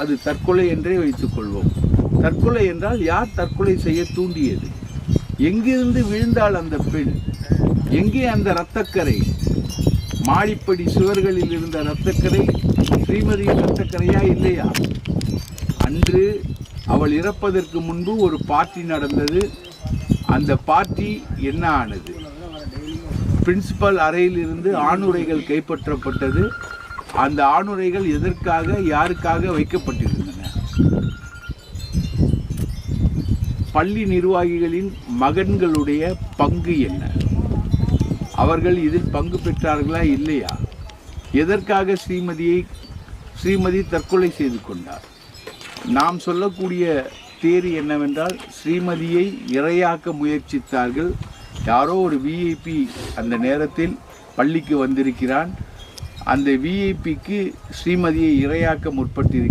அது தற்கொலை என்றே வைத்துக்கொள்வோம். தற்கொலை என்றால் யார் தற்கொலை செய்ய தூண்டியது? எங்கிருந்து விழுந்தாள் அந்த பெண்? எங்கே அந்த இரத்தக்கரை? மாடிப்படி சுவர்களில் இருந்த இரத்தக்கரை ஸ்ரீமதியின் இரத்தக்கரையா இல்லையா? அன்று அவள் இறப்பதற்கு முன்பு ஒரு பார்ட்டி நடந்தது. அந்த பார்ட்டி என்ன ஆனது? பிரின்சிபல் அறையில் இருந்து ஆணுரைகள் கைப்பற்றப்பட்டது. அந்த ஆணுரைகள் எதற்காக, யாருக்காக வைக்கப்பட்டிருந்தன? பள்ளி நிர்வாகிகளின் மகன்களுடைய பங்கு என்ன? அவர்கள் இதில் பங்கு பெற்றார்களா இல்லையா? எதற்காக ஸ்ரீமதி தற்கொலை செய்து கொண்டார்? நாம் சொல்லக்கூடிய தேரி என்னவென்றால், ஸ்ரீமதியை இரையாக்க முயற்சித்தார்கள். யாரோ ஒரு விஐபி அந்த நேரத்தில் பள்ளிக்கு வந்திருக்கிறான். அந்த விஐபிக்கு ஸ்ரீமதியை இரையாக்க முற்பட்டிருக்கிறார்.